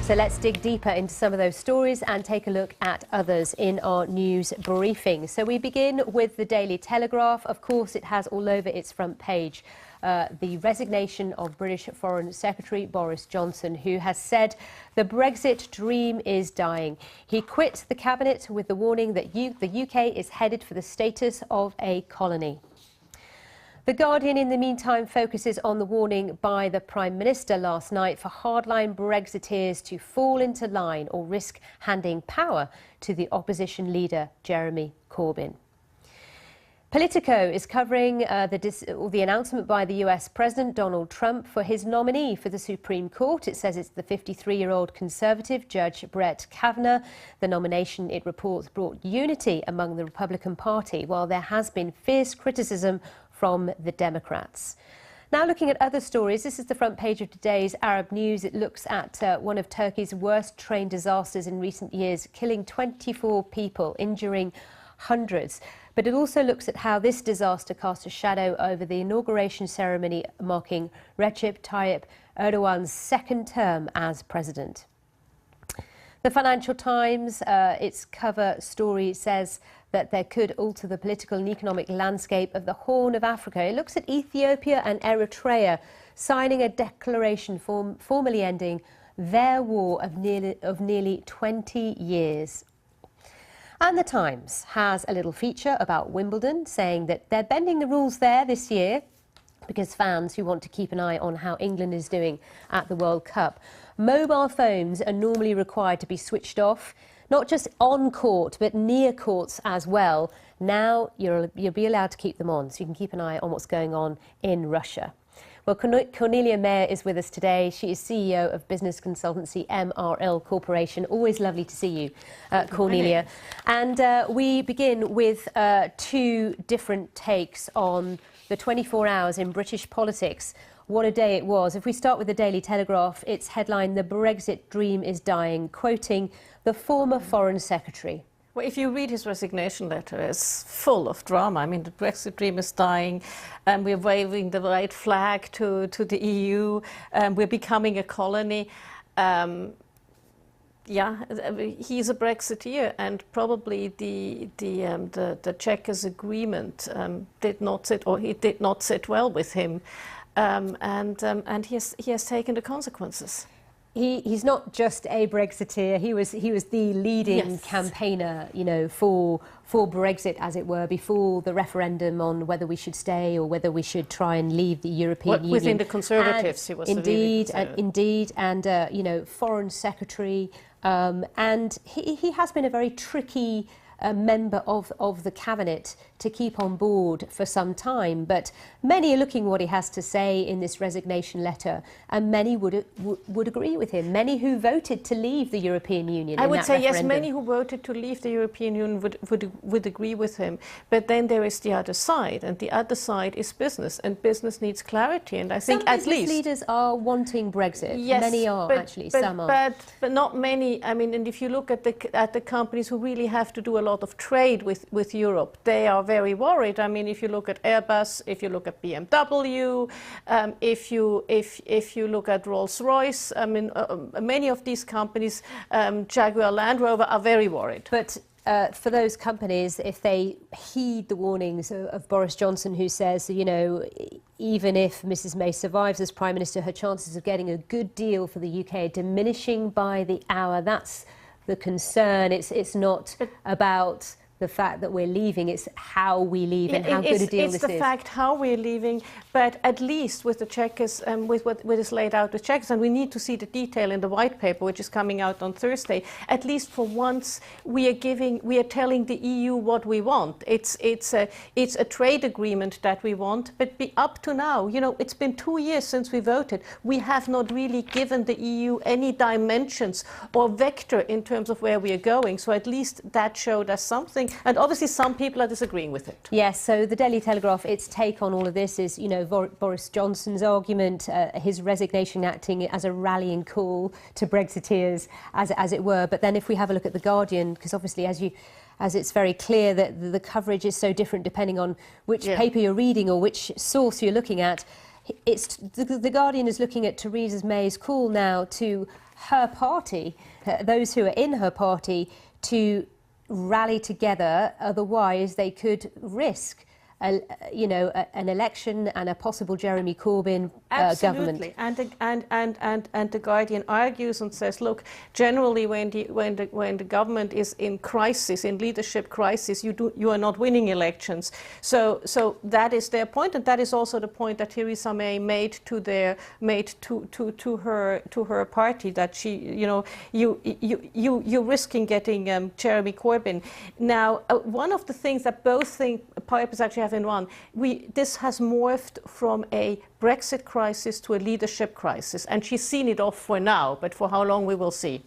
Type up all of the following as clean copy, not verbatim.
So let's dig deeper into some of those stories and take a look at others in our news briefing. So we begin with the Daily Telegraph. Of course, it has all over its front page the resignation of British Foreign Secretary Boris Johnson, who has said the Brexit dream is dying. He quit the cabinet with the warning that the UK is headed for the status of a colony. The Guardian, in the meantime, focuses on the warning by the Prime Minister last night for hardline Brexiteers to fall into line or risk handing power to the opposition leader, Jeremy Corbyn. Politico is covering the announcement by the US President Donald Trump for his nominee for the Supreme Court. It says it's the 53-year-old Conservative Judge Brett Kavanaugh. The nomination, it reports, brought unity among the Republican Party, while there has been fierce criticism from the Democrats. Now, looking at other stories, this is the front page of today's Arab News. It looks at one of Turkey's worst train disasters in recent years, killing 24 people, injuring hundreds. But it also looks at how this disaster cast a shadow over the inauguration ceremony marking Recep Tayyip Erdogan's second term as president. The Financial Times, its cover story says that there could alter the political and economic landscape of the Horn of Africa. It looks at Ethiopia and Eritrea signing a declaration formally ending their war of nearly 20 years. And the Times has a little feature about Wimbledon, saying that they're bending the rules there this year because fans who want to keep an eye on how England is doing at the World Cup. Mobile phones are normally required to be switched off, not just on court, but near courts as well. Now you'll be allowed to keep them on, so you can keep an eye on what's going on in Russia. Well, Cornelia Meyer is with us today. She is CEO of business consultancy MRL Corporation. Always lovely to see you, Cornelia. And we begin with two different takes on the 24 hours in British politics. What a day it was. If we start with the Daily Telegraph, its headline, "The Brexit Dream is Dying," quoting the former Foreign Secretary. Well, if you read his resignation letter, it's full of drama. I mean, the Brexit dream is dying, and we're waving the white flag to the EU, and we're becoming a colony. Yeah, he's a Brexiteer, and probably the Chequers agreement did not sit, or it did not sit well with him, and he has taken the consequences. He's not just a Brexiteer. He was the leading campaigner, you know, for Brexit, as it were, before the referendum on whether we should stay or whether we should try and leave the European Union. Within the Conservatives, he was indeed, you know, Foreign Secretary, and he has been a very tricky member of the cabinet to keep on board for some time, but many are looking what he has to say in this resignation letter, and many would agree with him. Many who voted to leave the European Union. I would say yes. Many who voted to leave the European Union would agree with him. But then there is the other side, and the other side is business, and business needs clarity. And I think at least leaders are wanting Brexit. Yes, many are actually. Some are, but not many. I mean, and if you look at the companies who really have to do a lot of trade with Europe, they are very worried. I mean, if you look at Airbus, if you look at BMW, if you look at Rolls-Royce, I mean, many of these companies, Jaguar Land Rover, are very worried. But for those companies, if they heed the warnings of Boris Johnson, who says, you know, even if Mrs May survives as Prime Minister, her chances of getting a good deal for the UK are diminishing by the hour. That's the concern. It's not about the fact that we're leaving, it's how we leave and how good a deal this is. It's the fact how we're leaving, but at least with the Chequers, with what is laid out with Chequers, and we need to see the detail in the white paper, which is coming out on Thursday. At least for once, we are telling the EU what we want. It's a trade agreement that we want, but up to now, you know, it's been 2 years since we voted. We have not really given the EU any dimensions or vector in terms of where we are going. So at least that showed us something. And obviously some people are disagreeing with it. Yes, so the Daily Telegraph, its take on all of this is, you know, Boris Johnson's argument, his resignation acting as a rallying call to Brexiteers, as it were. But then if we have a look at The Guardian, because obviously as it's very clear that the coverage is so different depending on which paper you're reading or which source you're looking at, The Guardian is looking at Theresa May's call now to her party, those who are in her party, to rally together. Otherwise, they could risk an election and a possible Jeremy Corbyn government. And the Guardian argues and says, look, generally when the government is in crisis, in leadership crisis, you are not winning elections. So that is their point, and that is also the point that Theresa May made to her party, that you're risking getting Jeremy Corbyn. Now, one of the things that both parties actually have in one, this has morphed from a Brexit crisis to a leadership crisis, and she's seen it off for now, but for how long we will see.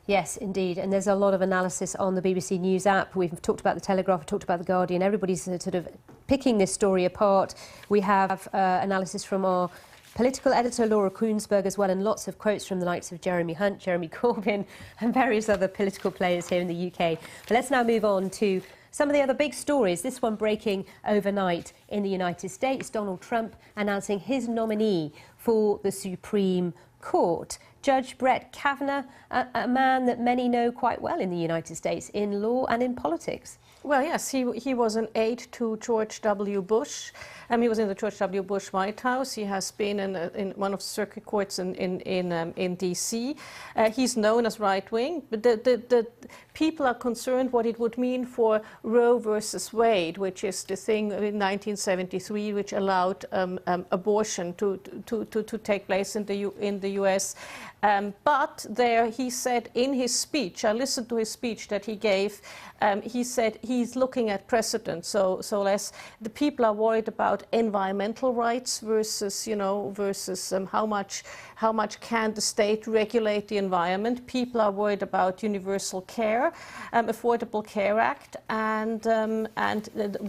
Yes, indeed, and there's a lot of analysis on the BBC News app. We've talked about the Telegraph, we've talked about the Guardian. Everybody's sort of picking this story apart. We have analysis from our political editor Laura Koonsberg as well, and lots of quotes from the likes of Jeremy Hunt, Jeremy Corbyn and various other political players here in the UK. But let's now move on to some of the other big stories. This one breaking overnight in the United States. Donald Trump announcing his nominee for the Supreme Court. Judge Brett Kavanaugh, a man that many know quite well in the United States, in law and in politics. Well, yes, he was an aide to George W. Bush. He was in the George W. Bush White House. He has been in one of the circuit courts in D.C. He's known as right-wing, but the people are concerned what it would mean for Roe versus Wade, which is the thing in 1973 which allowed abortion to take place in the U.S. But there he said in his speech, I listened to his speech that he gave, he said he's looking at precedent. So the people are worried about environmental rights versus how much can the state regulate the environment. People are worried about universal care, Affordable Care Act, and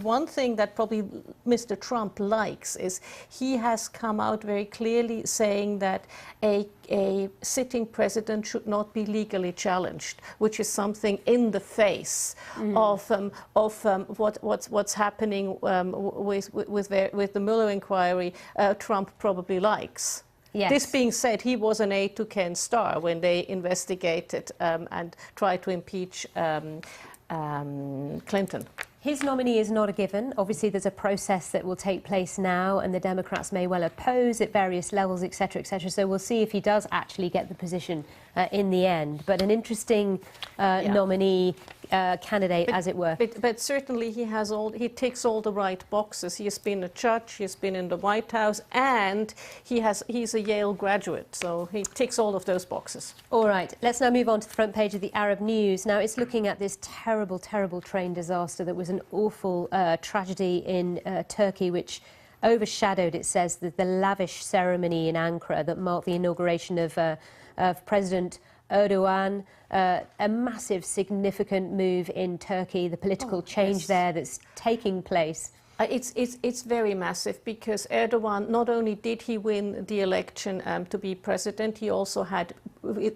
one thing that probably Mr. Trump likes is he has come out very clearly saying that a sitting president should not be legally challenged, which is something in the face of what's happening with the Mueller inquiry. Trump probably likes. Yes. This being said, he was an aide to Ken Starr when they investigated and tried to impeach Clinton. His nominee is not a given. Obviously, there's a process that will take place now, and the Democrats may well oppose at various levels, etc., etc. So we'll see if he does actually get the position in the end. But an interesting nominee candidate, as it were. But certainly he ticks all the right boxes. He has been a judge, he has been in the White House, and he's a Yale graduate. So he ticks all of those boxes. All right, let's now move on to the front page of the Arab News. Now, it's looking at this terrible, terrible train disaster that was an awful tragedy in Turkey, which overshadowed, it says, the lavish ceremony in Ankara that marked the inauguration of President Erdogan. A massive, significant move in Turkey, the political change there that's taking place. It's very massive, because Erdogan, not only did he win the election to be president, he also had,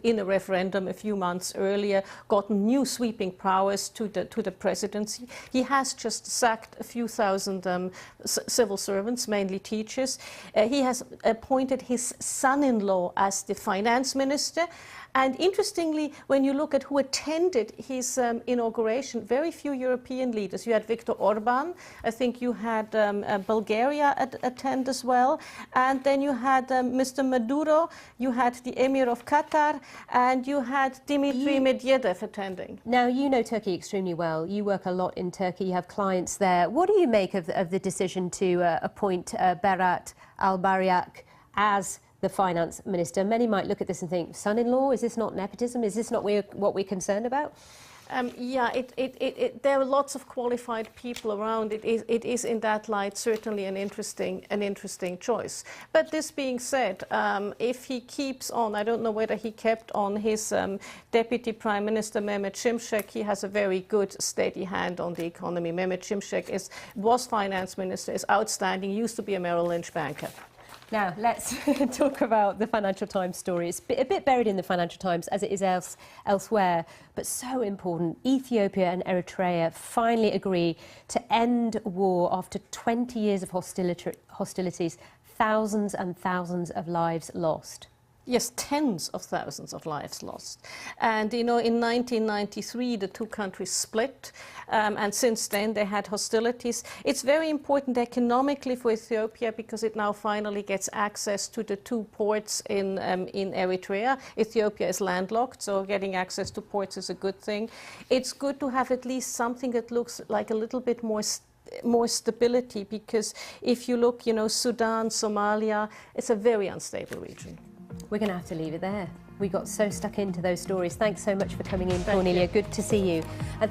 in a referendum a few months earlier, gotten new sweeping powers to the presidency. He has just sacked a few thousand civil servants, mainly teachers. He has appointed his son-in-law as the finance minister. And interestingly, when you look at who attended his inauguration, very few European leaders. You had Viktor Orban, I think you had Bulgaria attend as well, and then you had Mr. Maduro, you had the Emir of Qatar, and you had Dmitry Medvedev attending. Now, you know Turkey extremely well. You work a lot in Turkey, you have clients there. What do you make of the decision to appoint Berat Albayrak as the finance minister? Many might look at this and think, son-in-law, is this not nepotism? Is this not what we're concerned about? There are lots of qualified people around. It is in that light certainly an interesting choice. But this being said, if he keeps on, I don't know whether he kept on his Deputy Prime Minister Mehmet Şimşek. He has a very good steady hand on the economy. Mehmet Şimşek was finance minister, is outstanding, used to be a Merrill Lynch banker. Now, let's talk about the Financial Times story. It's a bit buried in the Financial Times, as it is elsewhere, but so important. Ethiopia and Eritrea finally agree to end war after 20 years of hostilities. thousands and thousands of lives lost. Yes, tens of thousands of lives lost. And, you know, in 1993, the two countries split, and since then they had hostilities. It's very important economically for Ethiopia because it now finally gets access to the two ports in Eritrea. Ethiopia is landlocked, so getting access to ports is a good thing. It's good to have at least something that looks like a little bit more stability, because if you look, you know, Sudan, Somalia, it's a very unstable region. We're going to have to leave it there. We got so stuck into those stories. Thanks so much for coming in, Cornelia. Good to see you. And